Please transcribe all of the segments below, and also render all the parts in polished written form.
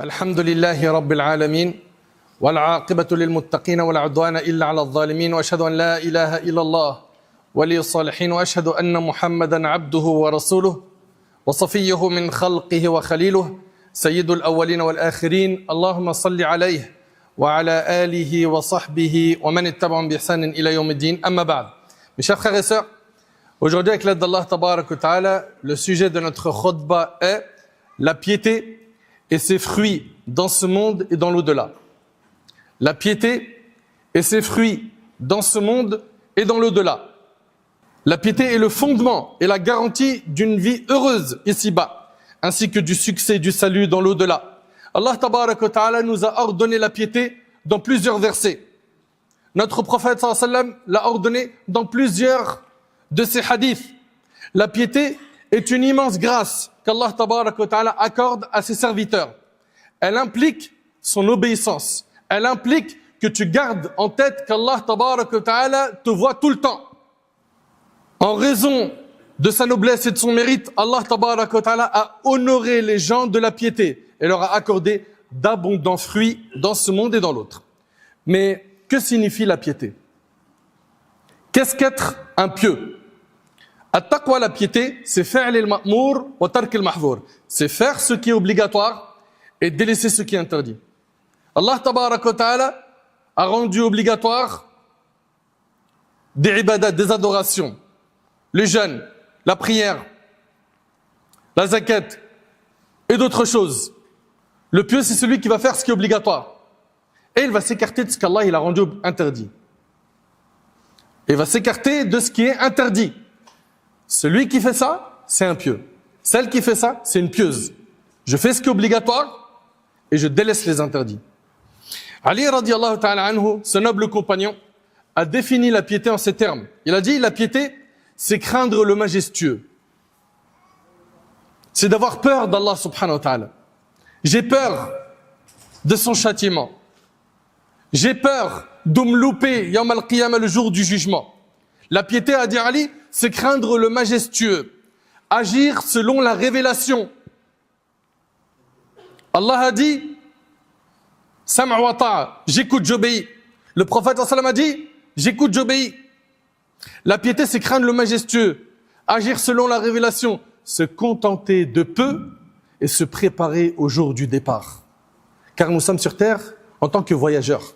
الحمد لله رب العالمين والعاقبة للمتقين ولا عدوان إلا على الظالمين وأشهد أن لا إله إلا الله ولي الصالحين وأشهد أن محمدا عبده ورسوله وصفيه من خلقه وخليله سيد الأولين والآخرين اللهم صل عليه وعلى آله وصحبه ومن اتبعهم بإحسان إلى يوم الدين أما بعد. Mes chers frères et sœurs, aujourd'hui avec l'aide d'Allah Tabarak wa Ta'ala, le sujet de notre khutbah est la piété et ses fruits dans ce monde et dans l'au-delà. La piété et ses fruits dans ce monde et dans l'au-delà. La piété est le fondement et la garantie d'une vie heureuse ici-bas, ainsi que du succès, du salut dans l'au-delà. Allah Tabarak wa Ta'ala nous a ordonné la piété dans plusieurs versets. Notre prophète sallallahu alayhi wa sallam l'a ordonné dans plusieurs de ses hadiths. La piété est une immense grâce qu'Allah Tabarak wa Ta'ala accorde à ses serviteurs. Elle implique son obéissance. Elle implique que tu gardes en tête qu'Allah Tabarak wa Ta'ala te voit tout le temps. En raison de sa noblesse et de son mérite, Allah Tabarak wa Ta'ala a honoré les gens de la piété et leur a accordé d'abondants fruits dans ce monde et dans l'autre. Mais que signifie la piété? Qu'est-ce qu'être un pieux? At-taqwa, la piété, c'est faire al-ma'mour wa tark al-mahzour. C'est faire ce qui est obligatoire et délaisser ce qui est interdit. Allah Tabarak wa Ta'ala a rendu obligatoire des ibadat, des adorations, le jeûne, la prière, la zakat et d'autres choses. Le pieux, c'est celui qui va faire ce qui est obligatoire. Et il va s'écarter de ce qu'Allah il a rendu interdit. Il va s'écarter de ce qui est interdit. Celui qui fait ça, c'est un pieux. Celle qui fait ça, c'est une pieuse. Je fais ce qui est obligatoire et je délaisse les interdits. Ali radiallahu ta'ala anhu, ce noble compagnon, a défini la piété en ces termes. Il a dit, la piété, c'est craindre le majestueux. C'est d'avoir peur d'Allah subhanahu wa ta'ala. J'ai peur de son châtiment. J'ai peur de me louper Yawm al-Qiyamah, le jour du jugement. La piété, a dit Ali, c'est craindre le majestueux. Agir selon la révélation. Allah a dit, Sam'a wa ta'a, j'écoute, j'obéis. Le prophète sallam a dit, j'écoute, j'obéis. La piété, c'est craindre le majestueux. Agir selon la révélation. Se contenter de peu et se préparer au jour du départ. Car nous sommes sur terre en tant que voyageurs.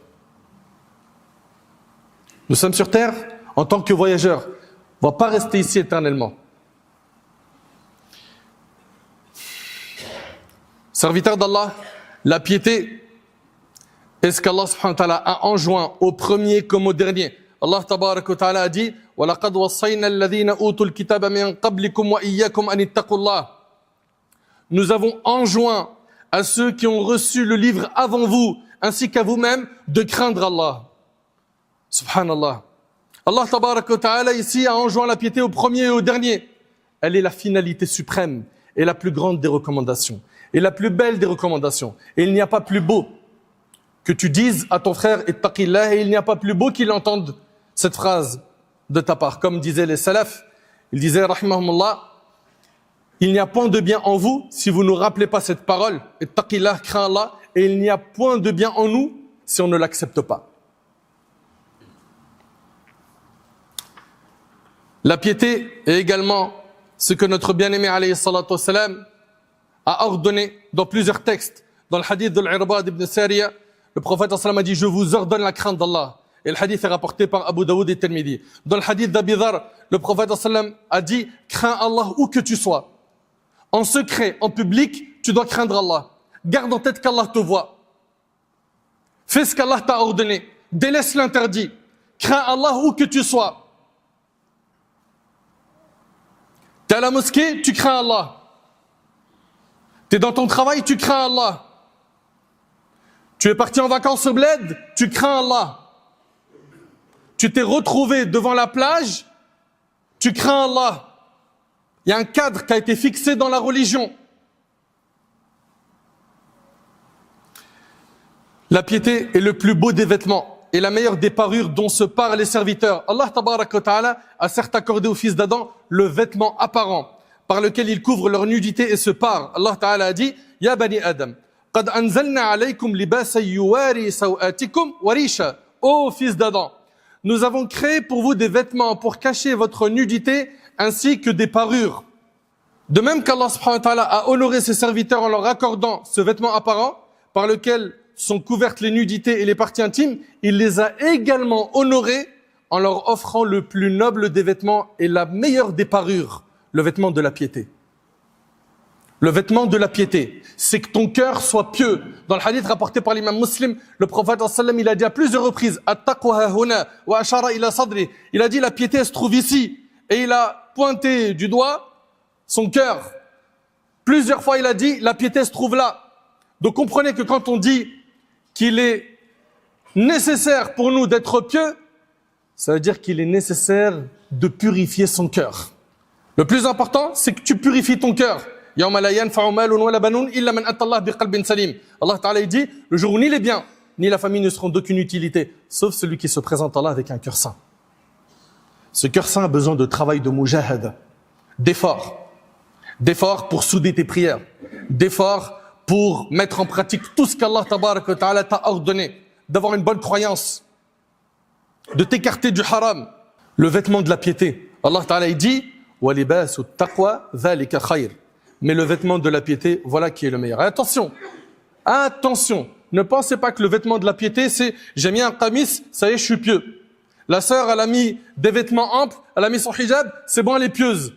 Nous sommes sur terre en tant que voyageurs. On ne va pas rester ici éternellement. Serviteur d'Allah, la piété est ce qu'Allah subhanahu wa ta'ala a enjoint au premier comme au dernier. Allah tabarak wa ta'ala a dit وَلَقَدْ وَصَّيْنَا الَّذِينَ أُوتُوا الْكِتَابَ مِنْ قَبْلِكُمْ وَإِيَّاكُمْ أَنِ اتَّقُوا اللَّهَ. Nous avons enjoint à ceux qui ont reçu le livre avant vous, ainsi qu'à vous-mêmes, de craindre Allah. Subhanallah. Allah Tabarak wa Ta'ala ici a enjoint la piété au premier et au dernier. Elle est la finalité suprême et la plus grande des recommandations. Et la plus belle des recommandations. Et il n'y a pas plus beau que tu dises à ton frère ittaqillah, et il n'y a pas plus beau qu'il entende cette phrase de ta part. Comme disaient les salafs, ils disaient rahimahumullah, il n'y a point de bien en vous si vous ne rappelez pas cette parole, ittaqillah, crains Allah, et il n'y a point de bien en nous si on ne l'accepte pas. La piété est également ce que notre bien-aimé alayhi salatu wassalam a ordonné dans plusieurs textes. Dans le hadith de l'Irbad ibn Sariya, le prophète sallam a dit, je vous ordonne la crainte d'Allah. Et le hadith est rapporté par Abu Daoud et Tirmidhi. Dans le hadith d'Abi Dhar, le prophète sallam a dit, crains Allah où que tu sois. En secret, en public, tu dois craindre Allah. Garde en tête qu'Allah te voit. Fais ce qu'Allah t'a ordonné. Délaisse l'interdit. Crains Allah où que tu sois. T'es à la mosquée, tu crains Allah. T'es dans ton travail, tu crains Allah. Tu es parti en vacances au bled, tu crains Allah. Tu t'es retrouvé devant la plage, tu crains Allah. Il y a un cadre qui a été fixé dans la religion. La piété est le plus beau des vêtements et la meilleure des parures dont se parlent les serviteurs. Allah Tabarak wa Ta'ala a certes accordé aux fils d'Adam le vêtement apparent par lequel ils couvrent leur nudité et se parent. Allah Ta'ala a dit, Ya bani Adam, قد أنزلنا عليكم لباسا يواري سوآتكم وريشا. Ô fils d'Adam, nous avons créé pour vous des vêtements pour cacher votre nudité ainsi que des parures. De même qu'Allah subhanahu wa ta'ala a honoré ses serviteurs en leur accordant ce vêtement apparent par lequel sont couvertes les nudités et les parties intimes, il les a également honorés en leur offrant le plus noble des vêtements et la meilleure des parures, le vêtement de la piété. Le vêtement de la piété, c'est que ton cœur soit pieux. Dans le hadith rapporté par l'imam Muslim, le prophète sallam, il a dit à plusieurs reprises, At-taqwa huna wa ashara ila sadri. Il a dit la piété elle se trouve ici et il a pointé du doigt son cœur. Plusieurs fois il a dit la piété se trouve là. Donc comprenez que quand on dit qu'il est nécessaire pour nous d'être pieux, ça veut dire qu'il est nécessaire de purifier son cœur. Le plus important, c'est que tu purifies ton cœur. Allah Ta'ala dit, le jour où ni les biens, ni la famille ne seront d'aucune utilité, sauf celui qui se présente à Allah avec un cœur saint. Ce cœur saint a besoin de travail de mujahad, d'efforts pour souder tes prières, d'efforts pour mettre en pratique tout ce qu'Allah Ta'ala t'a ordonné, d'avoir une bonne croyance, de t'écarter du haram, le vêtement de la piété. Allah Ta'ala dit, wa libasu taqwa dhalika khayr. Mais le vêtement de la piété, voilà qui est le meilleur. Et attention, ne pensez pas que le vêtement de la piété, c'est j'ai mis un qamis, ça y est, je suis pieux. La sœur, elle a mis des vêtements amples, elle a mis son hijab, c'est bon, elle est pieuse.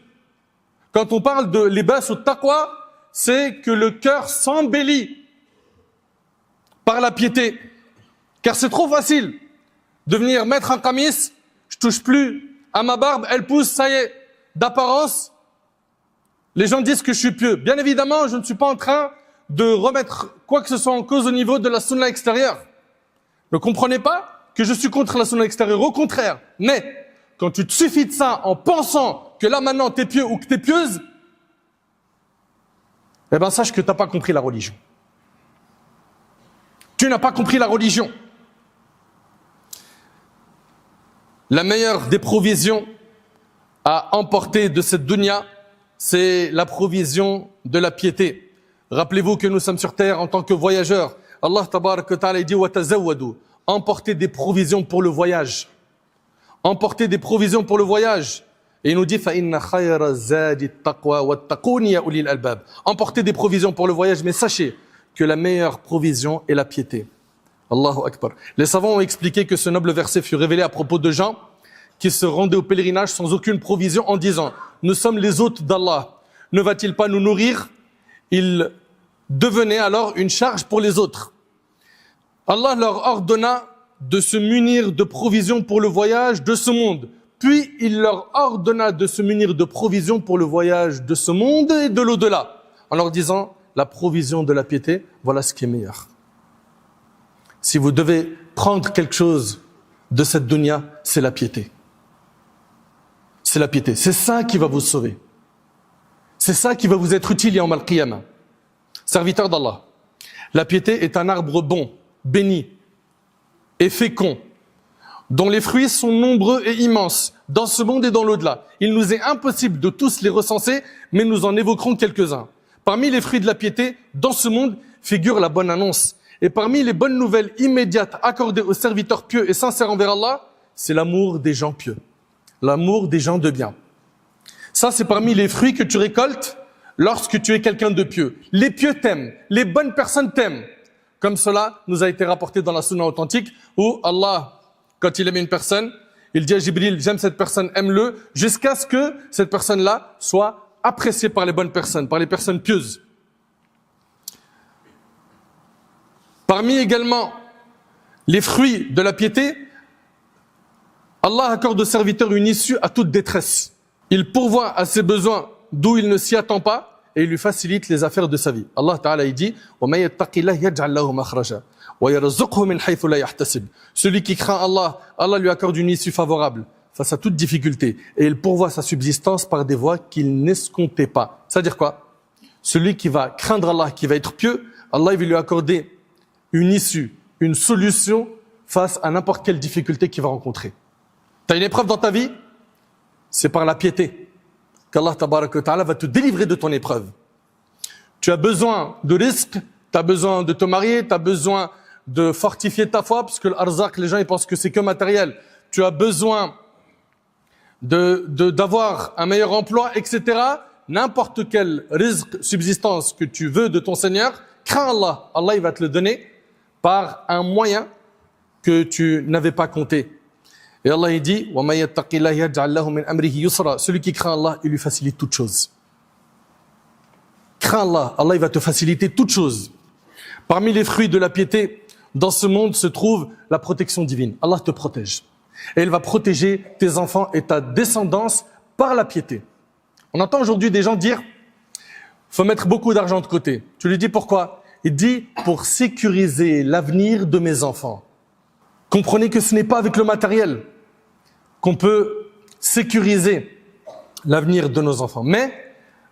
Quand on parle de libas ou taqwa, c'est que le cœur s'embellit par la piété. Car c'est trop facile de venir mettre un qamis, je touche plus à ma barbe, elle pousse, ça y est, d'apparence, les gens disent que je suis pieux. Bien évidemment, je ne suis pas en train de remettre quoi que ce soit en cause au niveau de la sunna extérieure. Ne comprenez pas que je suis contre la sunna extérieure, au contraire. Mais, quand tu te suffis de ça en pensant que là maintenant t'es pieux ou que t'es pieuse, eh ben sache que t'as pas compris la religion. Tu n'as pas compris la religion. La meilleure des provisions à emporter de cette dunya, c'est la provision de la piété. Rappelez-vous que nous sommes sur terre en tant que voyageurs. Allah tabarak wa ta'ala dit wa tazawwadu. Emportez des provisions pour le voyage. Emportez des provisions pour le voyage. Et il nous dit fa inna khayra zadi taqwa wattaquni ya ulil albab. Emportez des provisions pour le voyage, mais sachez que la meilleure provision est la piété. Allahu akbar. Les savants ont expliqué que ce noble verset fut révélé à propos de gens qui se rendaient au pèlerinage sans aucune provision en disant « Nous sommes les hôtes d'Allah, ne va-t-il pas nous nourrir ?» Ils devenaient alors une charge pour les autres. Allah leur ordonna de se munir de provisions pour le voyage de ce monde. Puis il leur ordonna de se munir de provisions pour le voyage de ce monde et de l'au-delà. En leur disant « La provision de la piété, voilà ce qui est meilleur. » Si vous devez prendre quelque chose de cette dunya, c'est la piété. C'est la piété. C'est ça qui va vous sauver. C'est ça qui va vous être utile yawm al-qiyamah. Serviteur d'Allah, la piété est un arbre bon, béni et fécond, dont les fruits sont nombreux et immenses, dans ce monde et dans l'au-delà. Il nous est impossible de tous les recenser, mais nous en évoquerons quelques-uns. Parmi les fruits de la piété, dans ce monde, figure la bonne annonce. Et parmi les bonnes nouvelles immédiates accordées aux serviteurs pieux et sincères envers Allah, c'est l'amour des gens pieux. L'amour des gens de bien. Ça, c'est parmi les fruits que tu récoltes lorsque tu es quelqu'un de pieux. Les pieux t'aiment, les bonnes personnes t'aiment. Comme cela nous a été rapporté dans la sunna authentique où Allah, quand il aime une personne, il dit à Jibril, j'aime cette personne, aime-le, jusqu'à ce que cette personne-là soit appréciée par les bonnes personnes, par les personnes pieuses. Parmi également les fruits de la piété, Allah accorde au serviteur une issue à toute détresse. Il pourvoit à ses besoins d'où il ne s'y attend pas et il lui facilite les affaires de sa vie. Allah Ta'ala il dit وَمَن يَتَّقِ اللَّهَ يَجْعَلْ لَهُ مَخْرَجًا وَيَرْزُقْهُ مِنْ حَيْثُ لَا يَحْتَسِبُ. Celui qui craint Allah, Allah lui accorde une issue favorable face à toute difficulté et il pourvoit sa subsistance par des voies qu'il n'escomptait pas. C'est-à-dire quoi? Celui qui va craindre Allah, qui va être pieux, Allah il va lui accorder une issue, une solution face à n'importe quelle difficulté qu'il va rencontrer. Tu as une épreuve dans ta vie, c'est par la piété qu'Allah Ta'ala va te délivrer de ton épreuve. Tu as besoin de risque, tu as besoin de te marier, tu as besoin de fortifier ta foi, parce que l'arzaq, les gens ils pensent que c'est que matériel. Tu as besoin d'avoir un meilleur emploi, etc. N'importe quel rizq, subsistance que tu veux de ton Seigneur, crains Allah. Allah il va te le donner par un moyen que tu n'avais pas compté. Et Allah il dit وَمَن يَتَّقِ اللَّهَ يَجْعَلْ لَهُ مِنْ أَمْرِهِ يُسْرًا. Celui qui craint Allah, il lui facilite toutes choses. Crains Allah, Allah il va te faciliter toutes choses. Parmi les fruits de la piété, dans ce monde se trouve la protection divine. Allah te protège. Et il va protéger tes enfants et ta descendance par la piété. On entend aujourd'hui des gens dire faut mettre beaucoup d'argent de côté. Tu lui dis pourquoi? Il dit pour sécuriser l'avenir de mes enfants. Comprenez que ce n'est pas avec le matériel qu'on peut sécuriser l'avenir de nos enfants, mais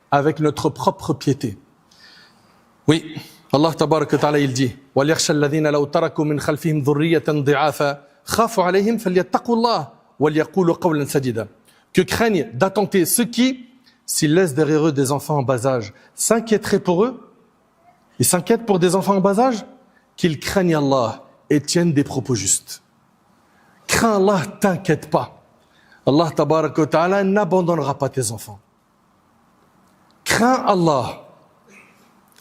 avec notre propre piété. Oui, Allah tabaraka wa ta'ala il dit وَلْيَخْشَ الَّذِينَ لَوْ تَرَكُوا مِنْ خَلْفِهِمْ ذُرِّيَّةً ضِعَافًا خَافُوا عَلَيْهِمْ فَلْيَتَّقُوا اللَّهَ وَلْيَقُولُوا قَوْلًا سَدِيدًا. Que craignent d'attenter ceux qui, s'ils laissent derrière eux des enfants en bas âge, s'inquiéteraient pour eux. Ils s'inquiètent pour des enfants en bas âge, qu'ils craignent Allah et tiennent des propos justes. Crains Allah, t'inquiète pas. Allah tabaraka wa ta'ala n'abandonnera pas tes enfants. Crains Allah.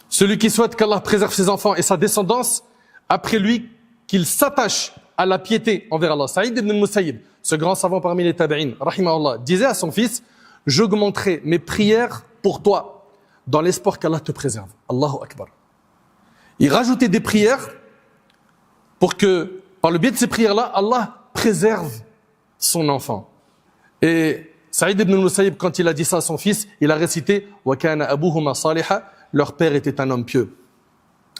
Celui qui souhaite qu'Allah préserve ses enfants et sa descendance, après lui, qu'il s'attache à la piété envers Allah. Saïd ibn al-Musayyib, ce grand savant parmi les tabi'in, rahimahullah, disait à son fils, j'augmenterai mes prières pour toi, dans l'espoir qu'Allah te préserve. Allahu Akbar. Il rajoutait des prières pour que, par le biais de ces prières-là, Allah préserve son enfant. Et Saïd ibn al-Musayyib, quand il a dit ça à son fils, il a récité « Wa kana abuhuma saliha » leur père était un homme pieux.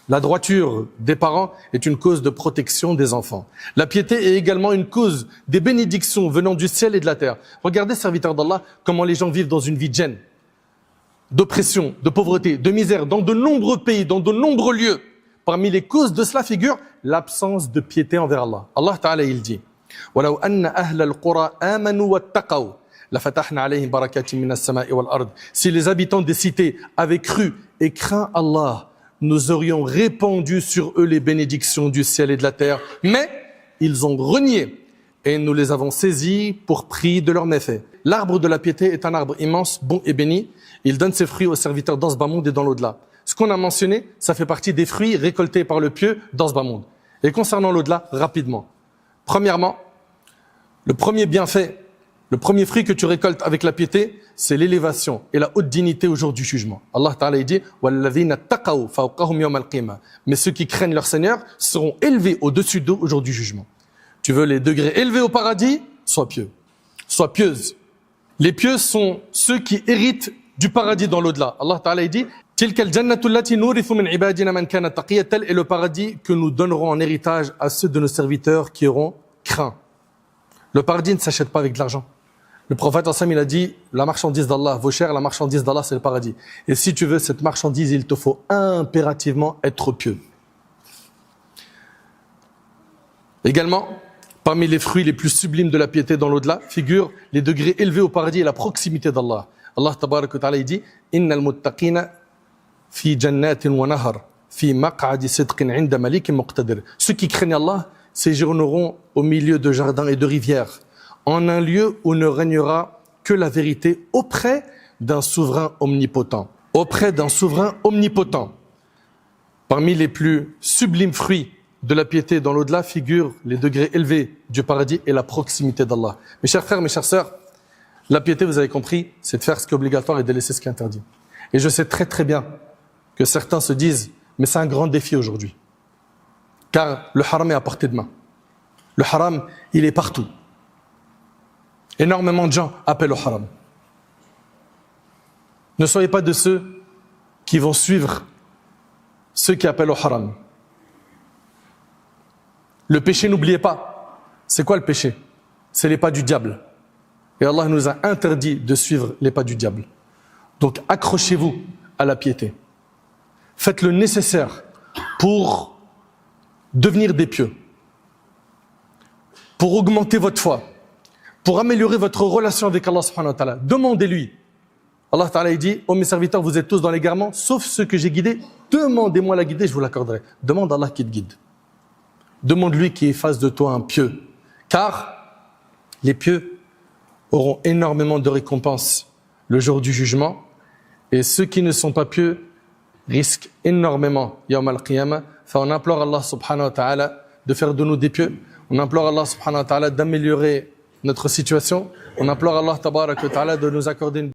La droiture des parents est une cause de protection des enfants. La piété est également une cause des bénédictions venant du ciel et de la terre. Regardez, serviteurs d'Allah, comment les gens vivent dans une vie de gêne, d'oppression, de pauvreté, de misère, dans de nombreux pays, dans de nombreux lieux. Parmi les causes de cela figure l'absence de piété envers Allah. Allah Ta'ala, il dit « وَلَوْ أَنَّ أَهْلَ الْقُرَىٰ آمَنُوا وَاتَّقَوْا لَفَتَحْنَا عَلَيْهِمْ بَرَكَاتٍ مِنَ السَّمَاءِ وَالْأَرْضِ » Si les habitants des cités avaient cru et craint Allah, nous aurions répandu sur eux les bénédictions du ciel et de la terre. Mais ils ont renié et nous les avons saisis pour prix de leurs méfaits. L'arbre de la piété est un arbre immense, bon et béni. Il donne ses fruits aux serviteurs dans ce bas monde et dans l'au-delà. Ce qu'on a mentionné, ça fait partie des fruits récoltés par le pieux dans ce bas monde. Et concernant l'au-delà, rapidement. Premièrement, le premier bienfait, le premier fruit que tu récoltes avec la piété, c'est l'élévation et la haute dignité au jour du jugement. Allah Ta'ala dit وَالَّذِينَ اتَّقَوْا فَوْقَهُمْ يَوْمَ الْقِيَامَةِ. Mais ceux qui craignent leur Seigneur seront élevés au-dessus d'eux au jour du jugement. Tu veux les degrés élevés au paradis? Sois pieux. Sois pieuse. Les pieux sont ceux qui héritent du paradis dans l'au-delà. Allah Ta'ala dit تِلْكَ الْجَنَّةُ الَّتِي نُورِثُ مِنْ عِبَادِنَا مَنْ كَانَ تَقِيًّا. Tel est le paradis que nous donnerons en héritage à ceux de nos serviteurs qui auront craint. Le paradis ne s'achète pas avec de l'argent. Le prophète il a dit, la marchandise d'Allah vaut cher, la marchandise d'Allah c'est le paradis. Et si tu veux cette marchandise, il te faut impérativement être pieux. Également, parmi les fruits les plus sublimes de la piété dans l'au-delà, figurent les degrés élevés au paradis et la proximité d'Allah. Allah tabaraka wa ta'ala il dit, Innal muttaqina fi jannatin wa nahar, fi maq'adi sidqin 'inda malikin muqtadir. Ceux qui craignent Allah séjourneront au milieu de jardins et de rivières, en un lieu où ne régnera que la vérité auprès d'un souverain omnipotent. Auprès d'un souverain omnipotent. Parmi les plus sublimes fruits de la piété dans l'au-delà figurent les degrés élevés du paradis et la proximité d'Allah. Mes chers frères, mes chères sœurs, la piété, vous avez compris, c'est de faire ce qui est obligatoire et de laisser ce qui est interdit. Et je sais très très bien que certains se disent, mais c'est un grand défi aujourd'hui. Car le haram est à portée de main. Le haram, il est partout. Énormément de gens appellent au haram. Ne soyez pas de ceux qui vont suivre ceux qui appellent au haram. Le péché, n'oubliez pas, c'est quoi le péché? C'est les pas du diable. Et Allah nous a interdit de suivre les pas du diable. Donc accrochez-vous à la piété. Faites le nécessaire pour devenir des pieux, pour augmenter votre foi, pour améliorer votre relation avec Allah subhanahu wa ta'ala. Demandez-lui. Allah ta'ala dit, ô mes serviteurs, vous êtes tous dans l'égarement, sauf ceux que j'ai guidés demandez-moi la guider, je vous l'accorderai. Demande à Allah qui te guide. Demande-lui qui est face de toi un pieux. Car les pieux auront énormément de récompenses le jour du jugement. Et ceux qui ne sont pas pieux risquent énormément Yawm al-Qiyamah. Enfin, on implore Allah subhanahu wa ta'ala de faire de nous des pieux. On implore Allah subhanahu wa ta'ala d'améliorer notre situation. On implore Allah tabarak wa ta'ala de nous accorder une